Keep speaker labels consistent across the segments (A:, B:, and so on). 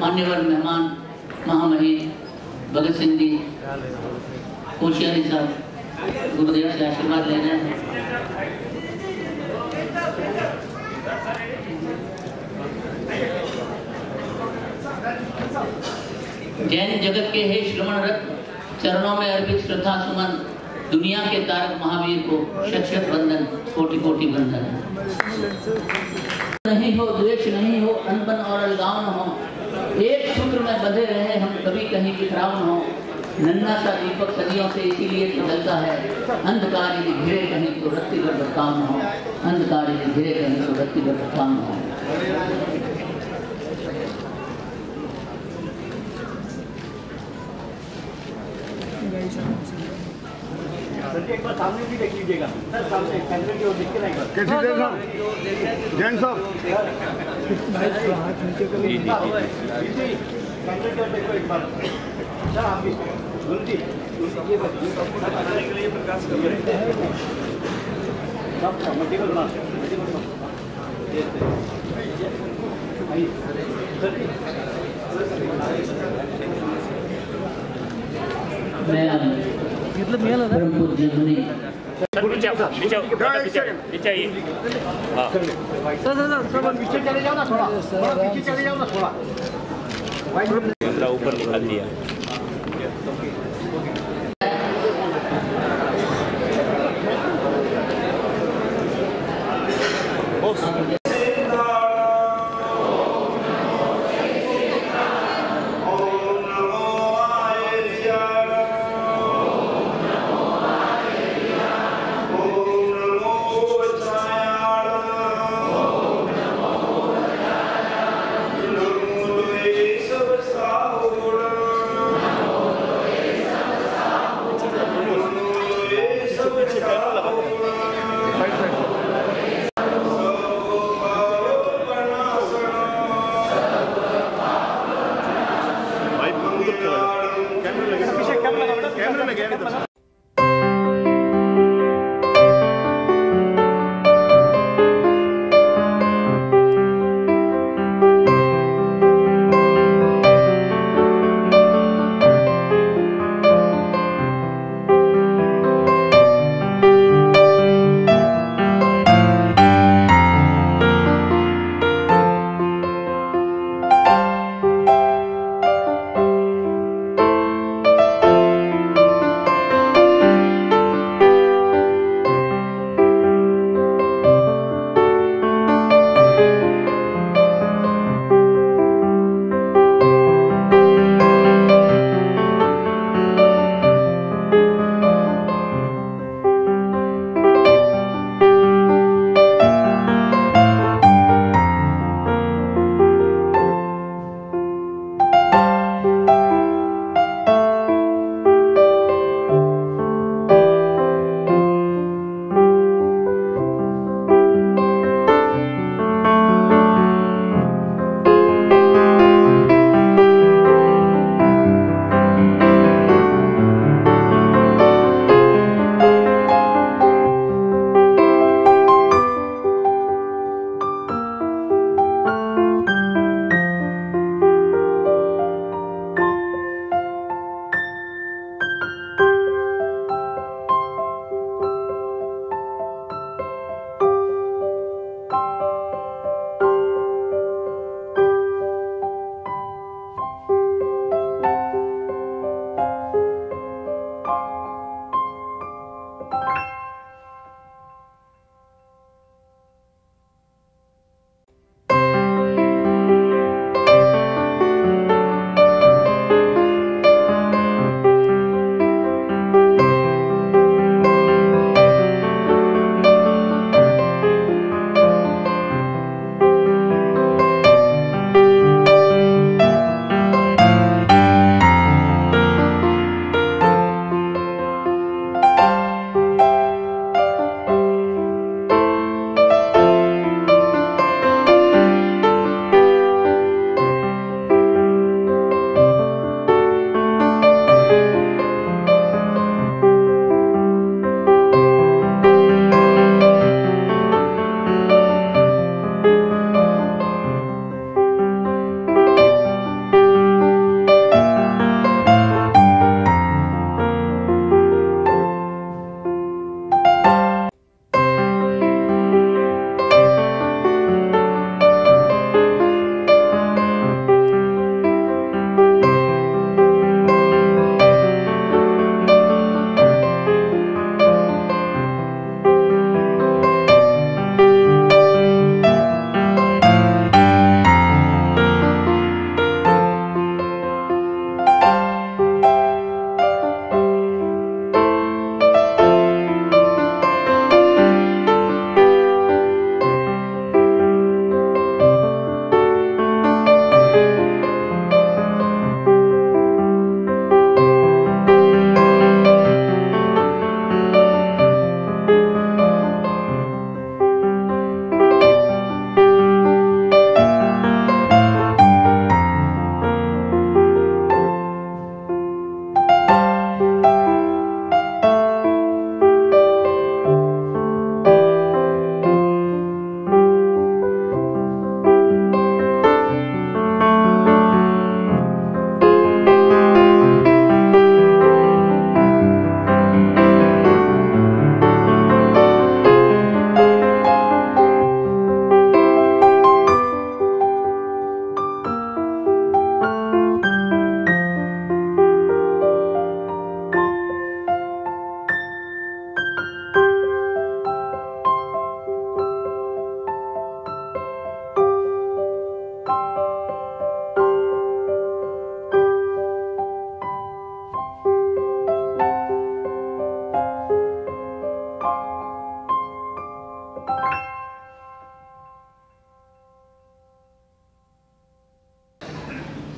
A: मान्यवर मेहमान महामहिम भगत सिंह जी कोशियारी साहब गुरुदेव से आशीर्वाद ले रहे हैं। जैन जगत के हे श्रवण रत्न चरणों में अर्पित श्रद्धा सुमन, दुनिया के तारक महावीर को शत शत वंदन, कोटि कोटि वंदन। नहीं हो द्वेष, नहीं हो अनबन और अलगाव न हो, एक सूत्र में बंधे रहे हम, कभी कहीं बिखराव न हो। नन्हा सा दीपक सदियों से इसीलिए तो जलता है, अंधकार यदि घिरे कहीं तो रत्ती भर काम न हो, अंधकार यदि घिरे कहीं तो रत्ती भर काम न हो।
B: एक बार सामने भी देख लीजिएगा सर, सामने कैमरे की ओर देख के नहीं कैसे देखना जैन साहब भाई थोड़ा हाथ नीचे कर लीजिए, कैमरे की ओर देखो एक बार सर। आप भी उल्टी ये बताइए सबको बताने के लिए प्रकाश कर रहे हैं सब मल्टीपल बना
A: मैं
C: मतलब मेल है
A: ब्रह्मपुर जर्मनी
D: नीचे आइए।
B: सर पीछे चले जाओ ना, थोड़ा पीछे चले जाओ ना, थोड़ा
D: ऊपर निकाल दिया।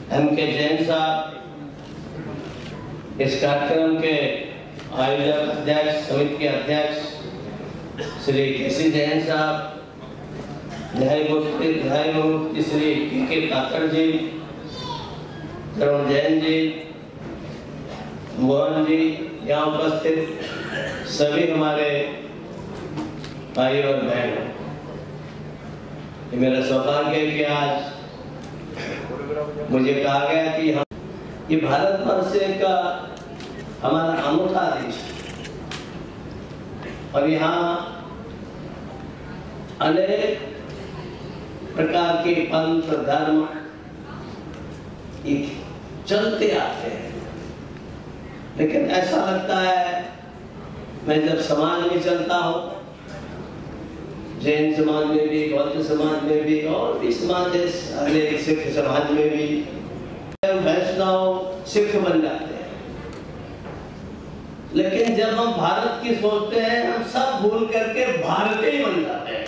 C: M.K. जैन साहब, इस कार्यक्रम के आयोजक अध्यक्ष, समिति के अध्यक्ष श्री के.सी. जैन साहब, न्यायमूर्ति श्री के काकड़ जी, करुण जैन जी, मोहन जी, यहाँ उपस्थित सभी हमारे भाई और बहनों, मेरा सौभाग्य है कि आज मुझे कहा गया कि हम ये भारतवर्ष का हमारा अनूठा देश है और यहाँ अनेक प्रकार के पंथ धर्म चलते आते हैं, लेकिन ऐसा लगता है मैं जब समाज में चलता हूँ, जैन समाज में भी, बौद्ध समाज में भी और भी समाज है, सिख समाज में भी वैष्णव सिख बन जाते हैं, लेकिन जब हम भारत की सोचते हैं हम सब भूल करके भारतीय बन जाते हैं।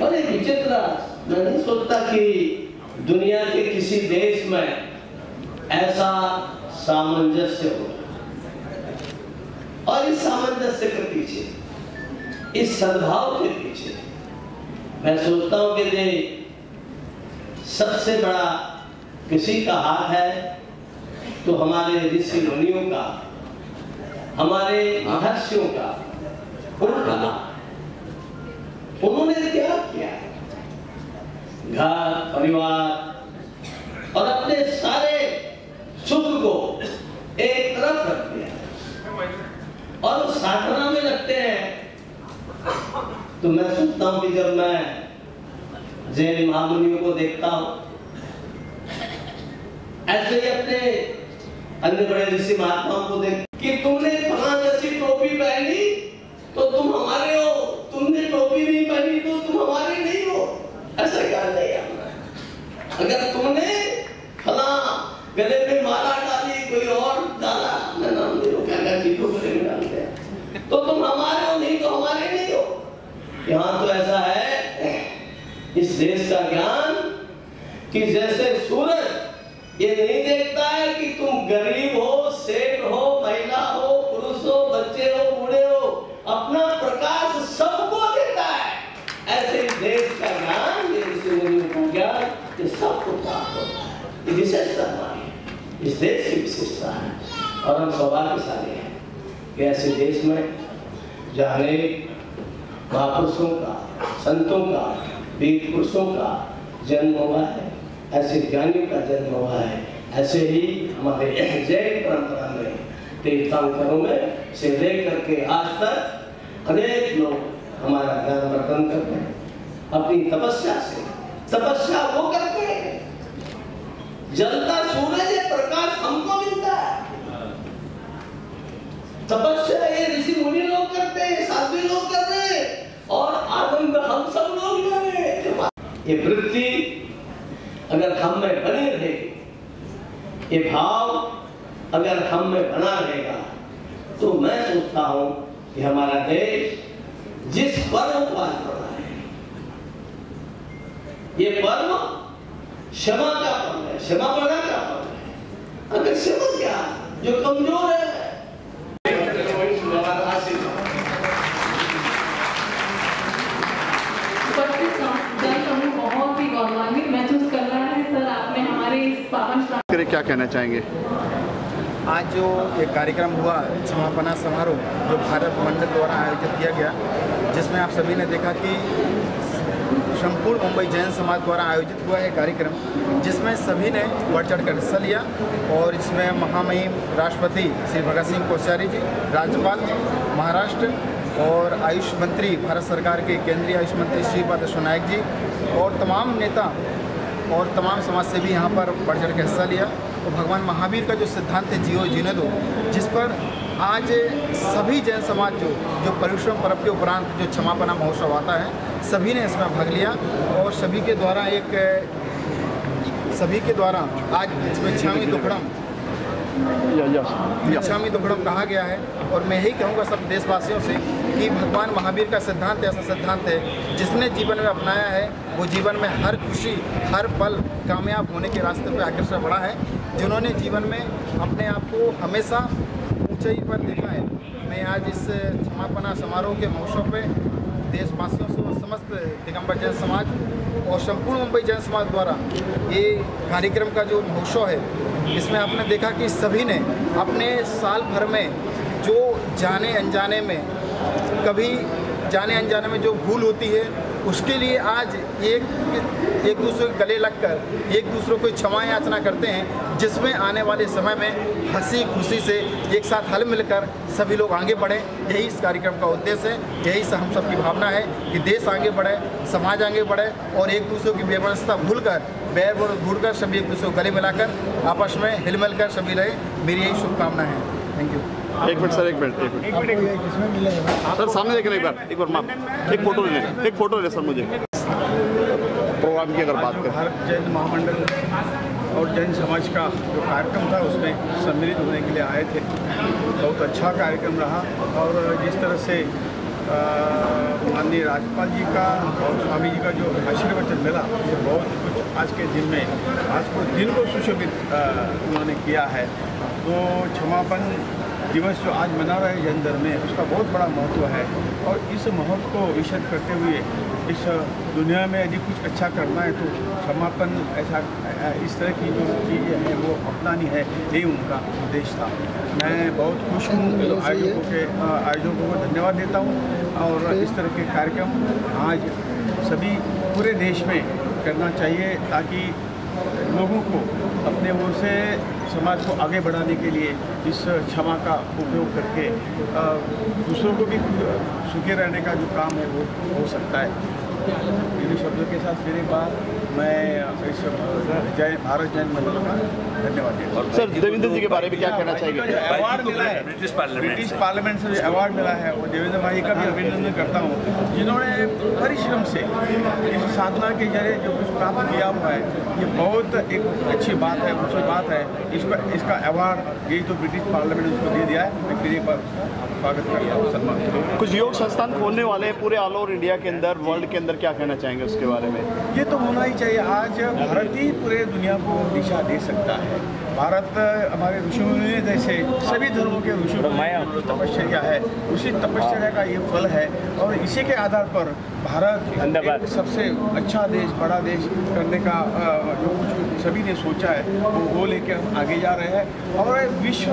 C: बड़े विचित्र, मैं नहीं सोचता कि दुनिया के किसी देश में ऐसा सामंजस्य हो, और इस सामंजस्य के पीछे, इस सद्भाव के पीछे मैं सोचता हूं कि ये सबसे बड़ा किसी का हाथ है तो हमारे ऋषि मुनियों का, हमारे महर्षियों का, उनका। उन्होंने क्या किया? घर परिवार और अपने सारे सुख को एक तरफ रख दिया और साधना में लगते हैं। तो मैं सोचता हूं कि जब मैं जैन महामुनियों को देखता हूं, ऐसे ही अपने अन्य बड़े ऋषि महात्माओं को देख कि तुमने फलां जैसी टोपी पहनी तो तुम हमारे हो, तुमने टोपी नहीं पहनी तो तुम हमारे नहीं हो, ऐसा क्या नहीं है। अगर तुमने फलां गले में माला डाली, कोई और डाला, मैं नाम नहीं लूं, क्या चीजों गले में डालते हैं, तो तुम हमारे हो, नहीं तो हमारे नहीं हो। यहाँ तो ऐसा है इस देश का ज्ञान कि जैसे सूरज ये नहीं देखता है कि तुम गरीब हो, सेठ हो, महिला हो, पुरुष हो, बच्चे हो, बूढ़े हो, अपना प्रकाश सबको देता है, ऐसे इस देश का ज्ञान, ज्ञान ये सबको प्राप्त होता है। ये विशेषता हमारी, इस देश की विशेषता है और हम सौभाग्यशाली हैं कि ऐसे देश में जहाँ महापुरुषों का, संतों का, वीर पुरुषों का जन्म हुआ है, ऐसे ज्ञानियों का जन्म हुआ है। ऐसे ही हमारे जैन परंपरा में तीर्थंकरों में से लेकर के आज तक अनेक लोग हमारा ज्ञान वर्धन करते हैं अपनी तपस्या से। तपस्या वो करते हैं, जलता सूरज प्रकाश हमको मिलता है। तपस्या ये ऋषि मुनि लोग करते हैं, साध्वी लोग कर रहे हैं और आनंद हम सब लोग ले रहे हैं। ये वृत्ति अगर हम में बनी रहेगी, ये भाव अगर हम में बना रहेगा, तो मैं सोचता हूं कि हमारा देश जिस पर्व को आज पड़ा है, ये पर्व क्षमा का पर्व है, क्षमा पड़ा का पर्व है। अगर क्षमा क्या, जो कमजोर है
E: बहुत ही गौरवान्वित महसूस कर रहा है। सर, आपने हमारे इस पावन
B: क्या कहना चाहेंगे?
F: आज जो एक कार्यक्रम हुआ समापना समारोह जो भारत मंडल द्वारा आयोजित किया गया, जिसमें आप सभी ने देखा कि संपूर्ण मुंबई जैन समाज द्वारा आयोजित हुआ है कार्यक्रम, जिसमें सभी ने बढ़ चढ़ कर हिस्सा लिया और इसमें महामहिम राष्ट्रपति श्री भगत सिंह कोश्यारी जी, राज्यपाल महाराष्ट्र और आयुष मंत्री भारत सरकार के केंद्रीय आयुष मंत्री श्रीपाद यशो नायक जी और तमाम नेता और तमाम समाज से भी यहाँ पर बढ़ चढ़ के हिस्सा लिया। तो भगवान महावीर का जो सिद्धांत है जियो जीने दो, जिस पर आज सभी जैन समाज जो परिश्रम पर्व के उपरांत जो क्षमापना महोत्सव आता है, सभी ने इसमें भाग लिया और सभी के द्वारा आज इसमें क्षामी दुखड़म इच्छामी दुक्कड़म कहा गया है। और मैं यही कहूँगा सब देशवासियों से कि भगवान महावीर का सिद्धांत ऐसा सिद्धांत है जिसने जीवन में अपनाया है वो जीवन में हर खुशी हर पल कामयाब होने के रास्ते पर अग्रसर बढ़ा है। जिन्होंने जीवन में अपने आप को हमेशा ऊंचाई पर देखा है। मैं आज इस क्षमापना समारोह के महोत्सव पे देशवासियों से समस्त दिगंबर जैन समाज और संपूर्ण मुंबई जैन समाज द्वारा ये कार्यक्रम का जो महोत्सव है इसमें आपने देखा कि सभी ने अपने साल भर में जो जाने अनजाने में जो भूल होती है उसके लिए आज एक दूसरे के गले लगकर एक दूसरे को क्षमा याचना करते हैं, जिसमें आने वाले समय में हंसी खुशी से एक साथ हल मिलकर सभी लोग आगे बढ़ें। यही इस कार्यक्रम का उद्देश्य है, यही हम सब की भावना है कि देश आगे बढ़े, समाज आगे बढ़े और एक दूसरे की व्यवस्था भूलकर बैर भूलकर सभी एक दूसरे को गले मिलाकर आपस में हिल मिलकर सभी रहे। मेरी यही शुभकामना है। Thank you.
B: एक मिनट सर, सामने देखें एक बार माफ, एक फोटो ले सर मुझे प्रोग्राम की अगर बात करें।
F: भारत जैन महामंडल और जैन समाज का जो कार्यक्रम था उसमें सम्मिलित होने के लिए आए थे। बहुत अच्छा कार्यक्रम रहा और जिस तरह से माननीय राज्यपाल जी का और स्वामी जी का जो आशीर्वचन मिला वो बहुत कुछ आज के दिन में आज को दिन को सुशोभित उन्होंने किया है। तो क्षमापन दिवस जो आज मना रहे जैन धर्म में उसका बहुत बड़ा महत्व है और इस महत्व को विशद करते हुए इस दुनिया में यदि कुछ अच्छा करना है तो क्षमापन ऐसा इस तरह की जो चीज़ें हैं वो अपनानी है, यही उनका उद्देश्य था। मैं बहुत खुश हूँ, आयोजकों को धन्यवाद देता हूँ और इस तरह के कार्यक्रम आज सभी पूरे देश में करना चाहिए ताकि लोगों को अपने ओर से समाज को आगे बढ़ाने के लिए इस क्षमा का उपयोग करके दूसरों को भी सुखी रहने का जो काम है वो हो सकता है। इन शब्दों के साथ फिर एक बार मैं इस भारत जैन मंडल का धन्यवाद देता हूँ।
B: सर, देवेंद्र जी के बारे में क्या कहना चाहिए?
F: अवार्ड मिला है ब्रिटिश पार्लियामेंट से जो अवार्ड मिला है वो देवेंद्र भाई का भी अभिनंदन करता हूँ जिन्होंने परिश्रम से इस साधना के जरिए जो कुछ प्राप्त किया हुआ है ये बहुत एक अच्छी बात है, ऊँची बात है। इसका अवार्ड यही तो ब्रिटिश पार्लियामेंट ने उसको दे दिया है। मैं फिर एक बार स्वागत करता हूँ, सम्मान।
B: कुछ योग संस्थान खोलने वाले हैं पूरे ऑल ओवर इंडिया के अंदर, वर्ल्ड के अंदर, क्या कहना चाहेंगे उसके बारे में?
F: ये तो होना ही चाहिए। आज भारत ही पूरे दुनिया को दिशा दे सकता है। भारत हमारे ऋषि मुनि जैसे सभी धर्मों के ऋषि मुनि तपस्या है, उसी तपस्या का ये फल है और इसी के आधार पर भारत एक सबसे अच्छा देश, बड़ा देश करने का जो कुछ सभी ने सोचा है वो लेके हम आगे जा रहे हैं और विश्व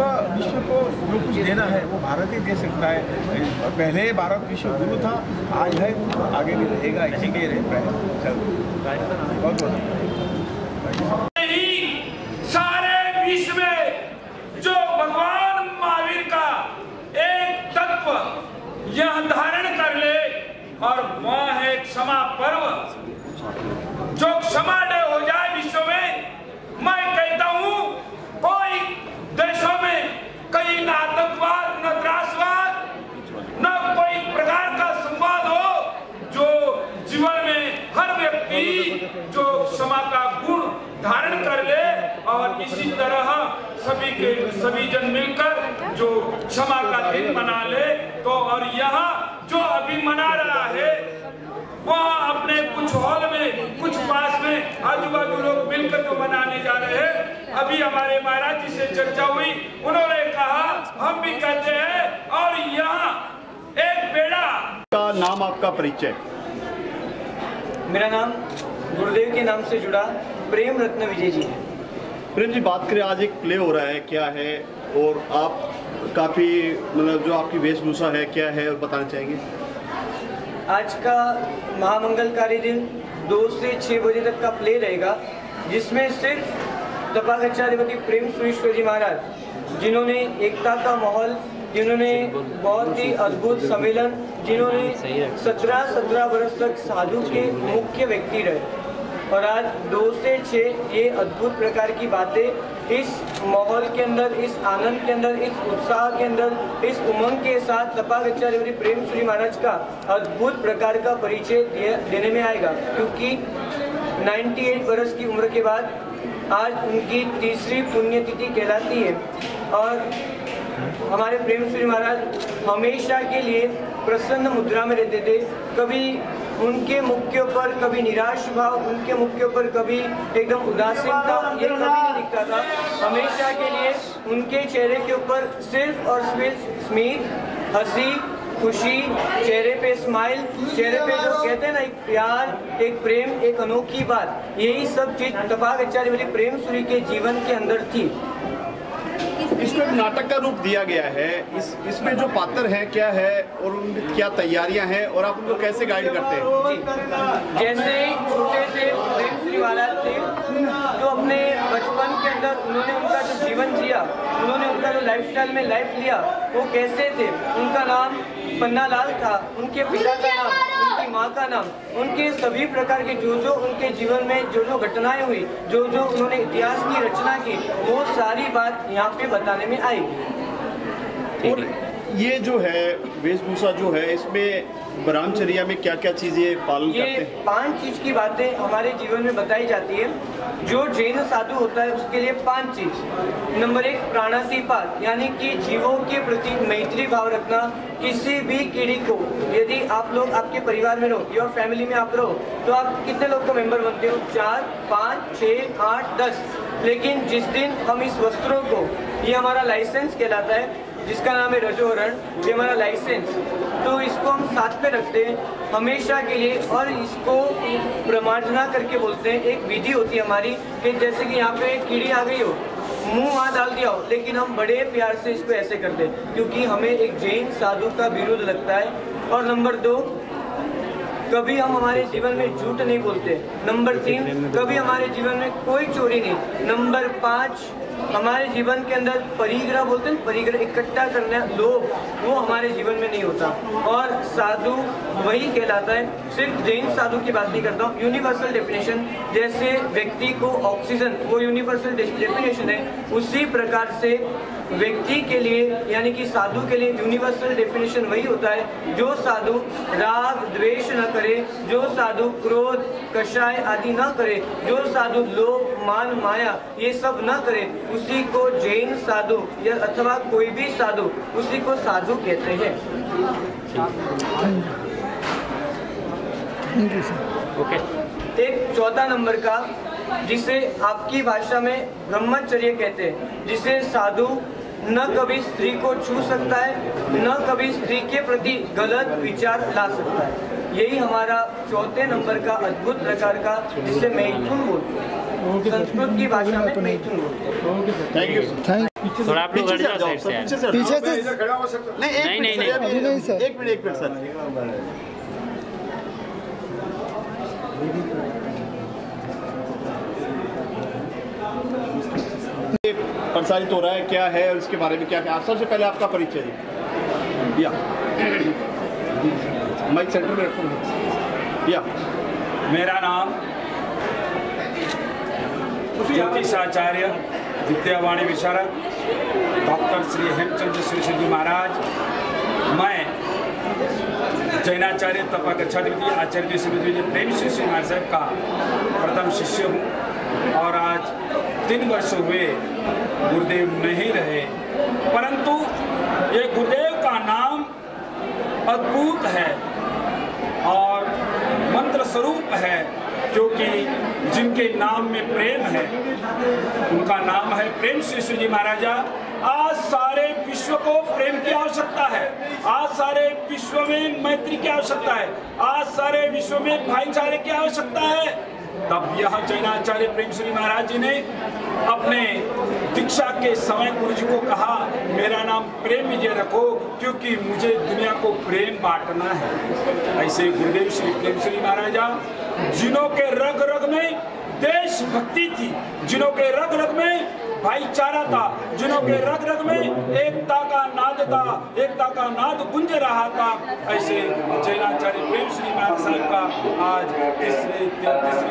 F: को जो कुछ देना है वो भारत ही दे सकता है। पहले भारत विश्व गुरु था, आज है, आगे भी रहेगा, इसी के रहता है। बहुत बहुत
G: सारे विश्व में जो भगवान महावीर का एक तत्व यह धारण कर ले और वह है क्षमा पर्व। जो क्षमा डे हो जाए विश्व में, मैं कहता हूं कोई देशों में कहीं न आतंकवाद, न त्रासवाद, न कोई प्रकार का संवाद हो। जो जीवन में हर व्यक्ति जो क्षमा का गुण धारण कर ले और इसी तरह सभी जन मिलकर जो क्षमा का दिन मना ले तो और यहाँ जो अभी मना रहा है वह अपने कुछ हॉल में, कुछ पास में आजू बाजू लोग मिलकर जो मनाने जा रहे हैं। अभी हमारे महाराज जी से चर्चा हुई, उन्होंने कहा हम भी कहते हैं और यहाँ एक बेड़ा
B: का नाम, आपका परिचय?
H: मेरा नाम गुरुदेव के नाम से जुड़ा प्रेम रत्न विजय जी है।
B: प्रेम जी, बात करें आज एक प्ले हो रहा है, क्या है और आप काफ़ी मतलब जो आपकी वेशभूषा है क्या है और बताना चाहेंगे?
H: आज का महामंगलकारी दिन 2 से 6 बजे तक का प्ले रहेगा जिसमें सिर्फ तपागच्छाधिपति प्रेम सुरेश्वर जी महाराज जिन्होंने एकता का माहौल, जिन्होंने बहुत ही अद्भुत सम्मेलन, जिन्होंने 17 वर्ष तक साधु के मुख्य व्यक्ति रहे और आज 2 से 6 ये अद्भुत प्रकार की बातें इस माहौल के अंदर, इस आनंद के अंदर, इस उत्साह के अंदर, इस उमंग के साथ तपागच्छाधिपति प्रेम श्री महाराज का अद्भुत प्रकार का परिचय देने में आएगा। क्योंकि 98 वर्ष की उम्र के बाद आज उनकी तीसरी पुण्यतिथि कहलाती है। और हमारे प्रेम श्री महाराज हमेशा के लिए प्रसन्न मुद्रा में रहते थे। कभी उनके मुख के ऊपर कभी निराश भाव, उनके मुख के ऊपर कभी एकदम उदासीनता, ये कभी नहीं दिखता था। हमेशा के लिए उनके चेहरे के ऊपर सिर्फ और सिर्फ स्मित, हंसी, खुशी, चेहरे पे स्माइल, चेहरे पे जो कहते हैं ना एक प्यार, एक प्रेम, एक अनोखी बात, यही सब चीज तपागचार्य वाली प्रेम सूरी के जीवन के अंदर थी।
B: इसको एक नाटक का रूप दिया गया है। इसमें जो पात्र है क्या है और उनकी क्या तैयारियां हैं और आप उनको कैसे गाइड करते हैं?
H: जैसे छोटे से प्रेम श्री महाराज थे तो अपने बचपन के अंदर उन्होंने उनका जो जीवन जिया, उन्होंने उनका जो लाइफस्टाइल में लाइफ लिया वो कैसे थे। उनका नाम पन्नालाल था, उनके पिता का नाम, उनकी माँ का नाम, उनके सभी प्रकार के जो उनके जीवन में जो घटनाएं हुई, जो उन्होंने इतिहास की रचना की, वो सारी बात यहाँ पे बताने में आएगी।
B: और ये जो है वेशभूषा जो है, इसमें ब्रह्मचर्या में क्या क्या चीजें पालन करते हैं?
H: ये 5 चीज की बातें हमारे जीवन में बताई जाती है। जो जैन साधु होता है उसके लिए 5 चीज। नंबर 1 प्राणातिपात, यानी कि जीवों के प्रति मैत्री भाव रखना। किसी भी कीड़ी को, यदि आप लोग आपके परिवार में रहो, योर फैमिली में आप रहो, तो आप कितने लोग का मेंबर बनते हो? 4, 5, 6, 8, 10। लेकिन जिस दिन हम इस वस्त्रों को, ये हमारा लाइसेंस कहलाता है जिसका नाम है रजोहरण, ये हमारा लाइसेंस, तो इसको हम साथ पे रखते हैं हमेशा के लिए। और इसको प्रमार्जना करके बोलते हैं। एक विधि होती है हमारी कि जैसे कि यहाँ पे कीड़ी आ गई हो, मुंह वहाँ डाल दिया हो, लेकिन हम बड़े प्यार से इसको ऐसे करते हैं क्योंकि हमें एक जैन साधु का विरोध लगता है। और नंबर 2, कभी हम हमारे जीवन में झूठ नहीं बोलते। नंबर 3, कभी हमारे जीवन में कोई चोरी नहीं। नंबर 5, हमारे जीवन के अंदर परिग्रह बोलते हैं, परिग्रह इकट्ठा करना, लोभ, वो हमारे जीवन में नहीं होता। और साधु वही कहलाता है। सिर्फ जैन साधु की बात नहीं करता हूँ, यूनिवर्सल डेफिनेशन, जैसे व्यक्ति को ऑक्सीजन वो यूनिवर्सल डेफिनेशन है, उसी प्रकार से व्यक्ति के लिए यानी कि साधु के लिए यूनिवर्सल डेफिनेशन वही होता है जो साधु राग द्वेष न करे, जो साधु क्रोध कषाय आदि न करे, जो साधु लोभ मान माया ये सब न करे, उसी को जैन साधु या अथवा कोई भी साधु, उसी को साधु कहते हैं।
D: ओके।
H: एक 14 नंबर का, जिसे आपकी भाषा में ब्रह्मचर्य कहते हैं, जिसे साधु न कभी स्त्री को छू सकता है, न कभी स्त्री के प्रति गलत विचार ला सकता है। यही हमारा 4 नंबर का अद्भुत प्रकार का, जिसे मैथुन बोलते हैं, संस्कृत की भाषा में मैथुन बोलते हैं।
B: Thank you.
D: थोड़ा आप लोग हट जाओ साइड से यार।
F: पीछे से
B: नहीं, एक मिनट सर। प्रसारित हो रहा है क्या है और इसके बारे में क्या क्या? सबसे पहले आपका परिचय या माइक सेंटर में रखो। या
G: मेरा नाम ज्योतिषाचार्य विद्यावाणी विशारद डॉक्टर श्री हेमचंद्र श्री जी महाराज। मैं जैनाचार्य तपागच्छाधिपति आचार्य श्री प्रेम श्री महाराज साहब का प्रथम शिष्य हूँ। और आज 3 वर्ष हुए गुरुदेव नहीं रहे, परंतु ये गुरुदेव का नाम अद्भुत है और मंत्र स्वरूप है, क्योंकि जिनके नाम में प्रेम है उनका नाम है प्रेम श्री जी महाराजा। आज सारे विश्व को प्रेम की आवश्यकता है, आज सारे विश्व में मैत्री की आवश्यकता है, आज सारे विश्व में भाईचारे की आवश्यकता है। तब यह जैनाचार्य प्रेम श्री महाराज जी ने अपने दीक्षा के समय गुरु जी को कहा, मेरा नाम प्रेम विजय रखो, क्योंकि मुझे दुनिया को प्रेम बांटना है। ऐसे गुरुदेव श्री प्रेम श्री महाराजा, जिन्हों के रग रग में देशभक्ति थी, जिन्हों के रग रग में भाईचारा था, जिन्हों के रग रग में एकता का नाद था, एकता का नाद गुंज रहा था, ऐसे जैनाचार्य प्रेम श्री महाराज साहब का आज तीसरी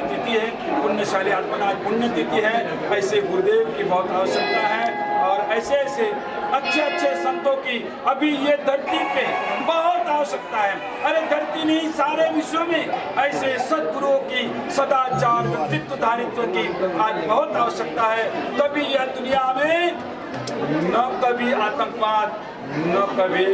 G: तिथि है, पुण्यशाली आत्मा आज पुण्य तिथि है। ऐसे गुरुदेव की बहुत आवश्यकता है और ऐसे ऐसे अच्छे अच्छे संतों की अभी ये धरती पे बहुत आवश्यकता है। अरे धरती नहीं, सारे विश्व में ऐसे सद्गुरुओं की सदाचार व्यक्तित्व धारित्व की आज बहुत आवश्यकता है। तभी यह दुनिया में न कभी आतंकवाद, न कभी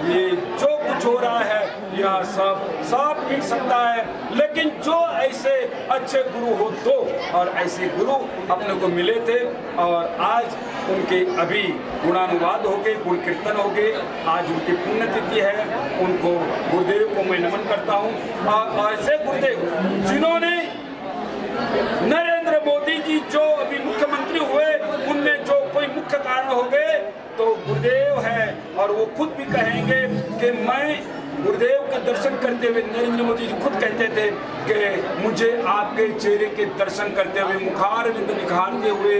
G: ये जो कुछ हो रहा है यह सब मिट सकता है। लेकिन जो ऐसे अच्छे गुरु हो तो, और ऐसे गुरु अपने को मिले थे और आज उनके अभी गुणानुवाद हो गए, गुण कीर्तन हो गए, आज उनकी पुण्यतिथि है। उनको गुरुदेव को मैं नमन करता हूँ। और ऐसे गुरुदेव जिन्होंने नरेंद्र मोदी जी जो अभी मुख्यमंत्री हुए उनमें जो कोई मुख्य कारण हो गए तो गुरुदेव है। और वो खुद भी कहेंगे कि मैं गुरुदेव के दर्शन करते हुए, नरेंद्र मोदी जी खुद कहते थे कि मुझे आपके चेहरे के दर्शन करते हुए, मुखार बिंद निखारते हुए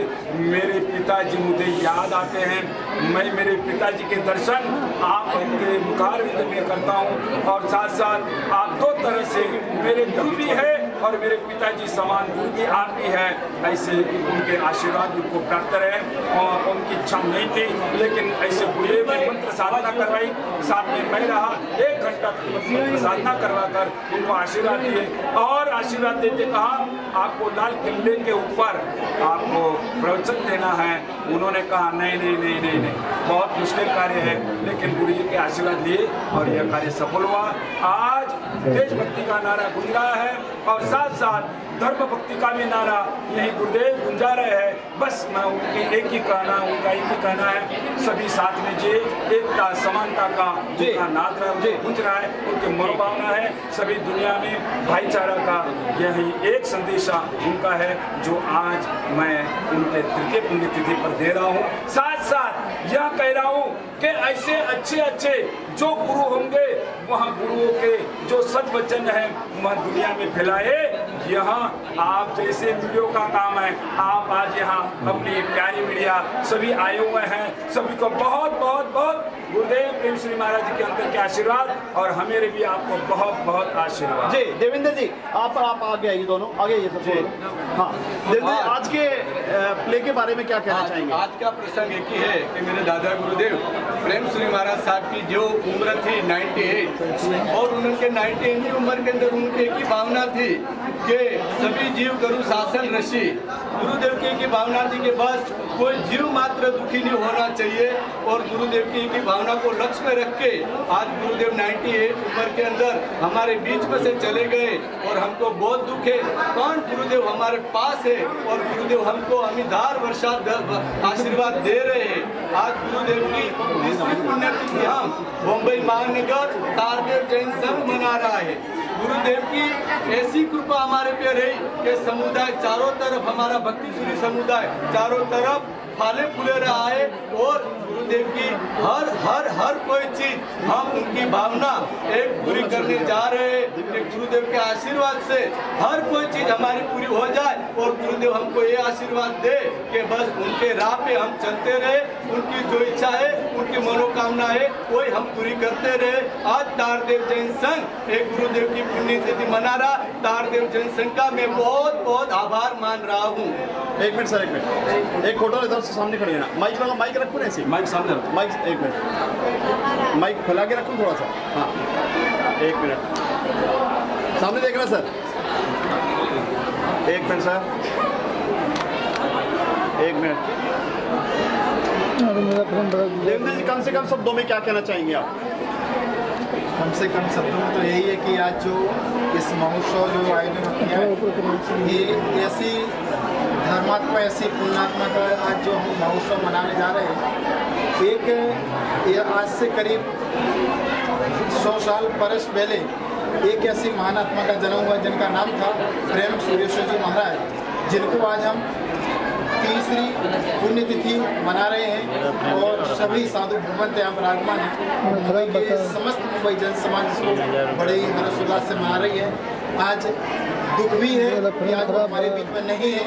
G: मेरे पिताजी मुझे याद आते हैं। मैं मेरे पिताजी के दर्शन आप उनके मुखार बिंद में करता हूँ। और साथ साथ आप दो तरह से मेरे गुरु भी है और मेरे पिताजी समान गुरु भी आप भी है। ऐसे उनके आशीर्वाद उनको प्राप्त रहे। और उनकी इच्छा नहीं थी लेकिन ऐसे गुरुदेव ने मंत्र साधना करवाई, साथ में मैं रहा, 1 घंटा तक मंत्र साधना करवा कर उनको आशीर्वाद दिए। और आशीर्वाद देते कहा आपको लाल किले के ऊपर आपको प्रवचन देना है। उन्होंने कहा नहीं नहीं नहीं नहीं नहीं, बहुत मुश्किल कार्य है। लेकिन गुरु जी के आशीर्वाद लिए और यह कार्य सफल हुआ। आज देशभक्ति का नारा गूंज रहा है और साथ साथ धर्म भक्ति का भी नारा यही गुरुदेव गुंजा रहे हैं। बस मैं उनकी एक ही कहना, उनका एक ही कहना है, सभी साथ में जिए, एकता समानता का उनका नाद गूंज रहा है, उनकी मनोभावना है। सभी दुनिया में भाईचारा का यही एक संदेशा उनका है जो आज मैं उनके तृतीय पुण्यतिथि पर दे रहा हूँ। साथ साथ यह कह रहा हूँ कि ऐसे अच्छे अच्छे जो गुरु होंगे वहाँ गुरुओं के जो सच वचन है वह दुनिया में फैलाए। यहाँ आप जैसे मीडिया का काम है, आप आज यहाँ अपनी प्यारी मीडिया सभी आए हुए हैं। सभी को बहुत बहुत बहुत गुरुदेव प्रेम श्री महाराज जी के अंदर के आशीर्वाद और हमें भी आपको बहुत बहुत आशीर्वाद।
B: जी देवेंद्र जी, आप आगे आइए, दोनों आगे आइए सबसे। हाँ देवेंद्र जी, आज के प्ले के बारे में क्या कहना चाहेंगे?
I: आज का प्रसंग एक ही है कि मेरे दादा गुरुदेव प्रेम श्री महाराज साहब की जो उम्र थी 98 और उनके 98 की उम्र के अंदर उनकी एक ही भावना थी कि सभी जीव गुरु शासन ऋषि। गुरुदेव की एक ही भावना थी कि बस कोई जीव मात्र दुखी नहीं होना चाहिए। और गुरुदेव की एक ही भावना को लक्ष्य में रख के आज गुरुदेव 98 उम्र के अंदर हमारे बीच में से चले गए और हमको बहुत दुख है। कौन गुरुदेव हमारे पास है और गुरुदेव हमको अमिधार वर्षा आशीर्वाद दे रहे हैं। आज गुरुदेव की 20वीं पुण्यतिथि हम मुंबई महानगर तारदेव जैन संघ मना रहा है। गुरुदेव की ऐसी कृपा हमारे पे रही कि समुदाय चारों तरफ, हमारा भक्ति सूरी समुदाय चारों तरफ फाले फूले रहा है। और गुरुदेव की हर हर हर कोई चीज हम उनकी भावना एक पूरी करने जा रहे हैं कि गुरुदेव के आशीर्वाद से हर कोई चीज हमारी पूरी हो जाए। और गुरुदेव हमको ये आशीर्वाद दे कि बस उनके राह पे हम चलते रहे, उनकी जो इच्छा है, उनकी मनोकामना है वही हम पूरी करते रहे। आज तारदेव जैन संघ एक गुरुदेव की पुण्यतिथि मना रहा। तारदेव जैन संघ का मैं बहुत बहुत आभार मान रहा हूँ।
B: एक मिनट सर, एक मिनट, एक फोटो इधर से सामने खड़े ना, माइक वाला माइक रखो ना ऐसे, माइक सामने, माइक एक मिनट, माइक फैला के रखो थोड़ा सा। हाँ एक मिनट, सामने देख रहा सर, एक मिनट सर, एक मिनट। देवेंद्र जी, कम से कम शब्दों में क्या कहना चाहेंगे आप?
F: कम से कम शब्दों में तो यही है कि आज जो इस महोत्सव जो आयोजन किया है, ये ऐसी धर्मात्मा, ऐसी पुण्यात्मा का आज जो हम महोत्सव मनाने जा रहे हैं। ये आज से करीब 100 साल बरस पहले एक ऐसी महान आत्मा का जन्म हुआ जिनका नाम था प्रेम सूर्येश्वर जी महाराज, जिनको आज हम 3री पुण्यतिथि मना रहे हैं। और सभी साधु भगवंत यहाँ विराजमान हैं। मुंबई के समस्त मुंबई जन समाज इसको बड़े ही हर्षोल्लास से मना रही है। आज दुख भी है कि आज वो हमारे बीच में नहीं है,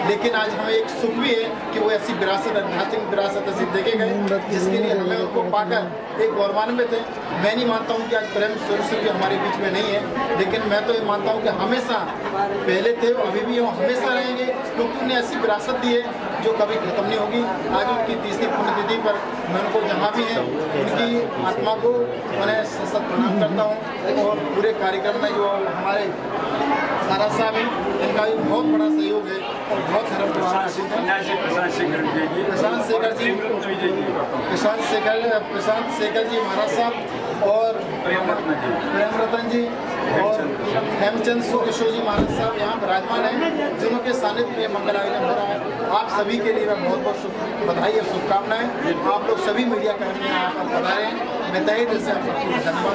F: लेकिन आज हमें एक सुख भी है कि वो ऐसी विरासत, आध्यात्मिक विरासत ऐसी देखे गए जिसके लिए हमें उनको पाकर एक गौरवान्वित है। मैं नहीं मानता हूँ कि आज प्रेम स्वरूप भी हमारे बीच में नहीं है, लेकिन मैं तो ये मानता हूँ कि हमेशा पहले थे, अभी भी वो हमेशा रहेंगे, क्योंकि उन्हें ऐसी विरासत दी है जो कभी खत्म नहीं होगी। आज उनकी 30वीं पुण्यतिथि पर मैं उनको जहाँ भी हैं उनकी आत्मा को उन्हें सत प्रणाम करता हूँ। और पूरे कार्यक्रम में जो हमारे सारा साहब हैं, इनका भी बहुत बड़ा सहयोग है और बहुत धर्म प्रशांत शेखर जी महाराज साहब और प्रेम रतन जी और हेमचंद किशोर जी महाराज साहब यहाँ विराजमान हैं, जिन्हों के सानिध्य में मंगल आयोजन हो रहा है। आप सभी के लिए मैं बहुत बहुत बधाई और शुभकामनाएं। आप लोग सभी मीडिया कर्मी यहाँ पर पधारे हैं, मैं तहे दिल से आपको धन्यवाद।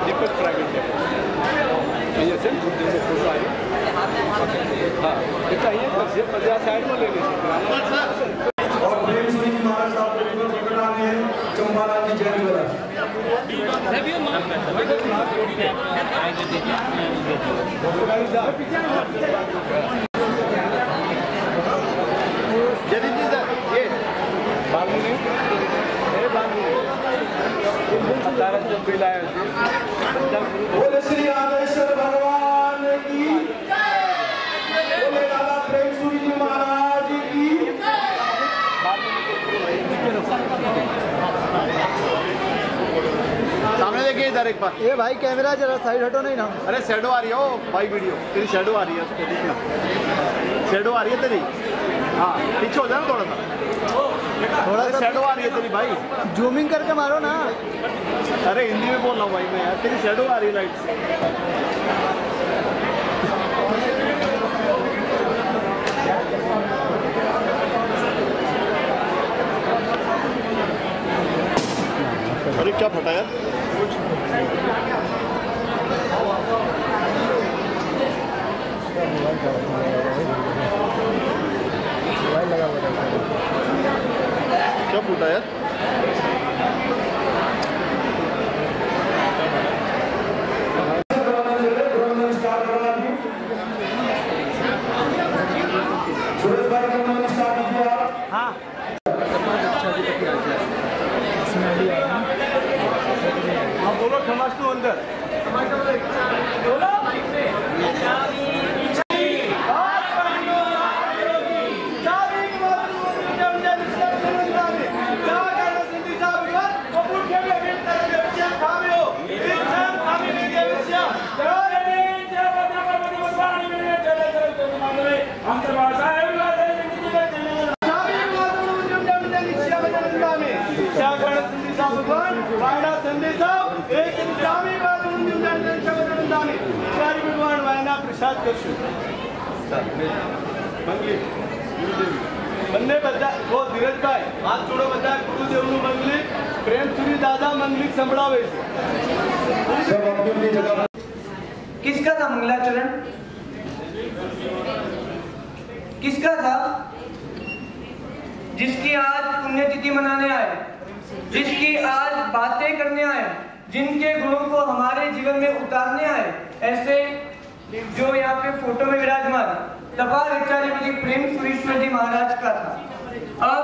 I: दीपक प्राइवेट साइड में ले और प्रेम सिंह महाराज साहब को प्रकटाने हैं चंपाला की जयगढ़ बोले श्री रामेश्वर भगवान की, बोले दादा प्रेम सूरी जी महाराज की।
B: सामने देखिए इधर एक बार।
F: ये भाई कैमरा जरा साइड हटो नहीं ना।
B: अरे शैडो आ रही है, ओ भाई वीडियो तेरी शैडो आ रही है, उसको देखना शैडो आ रही है तेरी। हाँ पीछे हो जाए थोड़ा सा शैडो आ रही है तेरी भाई,
F: जूमिंग करके मारो ना।
B: अरे हिंदी में बोल रहा हूँ भाई मैं यार, तेरी शैडो आ रही है लाइट। अरे क्या फटा यार? क्या फूटा यार?
F: हाँ
B: बोलो टमाटो अंदर बोलो।
I: બંને બધા ઓ ધીરજભાઈ હાથ જોડો બધા ગુરુદેવનું મંગલિક પ્રેમ સુરી દાદા મંગલિક સંભળાવે છે।
H: किसका था मंगलाचरण? किसका था? जिसकी आज पुण्यतिथि मनाने आए, जिसकी आज बातें करने आए, जिनके गुणों को हमारे जीवन में उतारने आए, ऐसे जो यहाँ पे फोटो में विराजमान तपाल आचार्य प्रेम सुरीश्वर जी महाराज का था। अब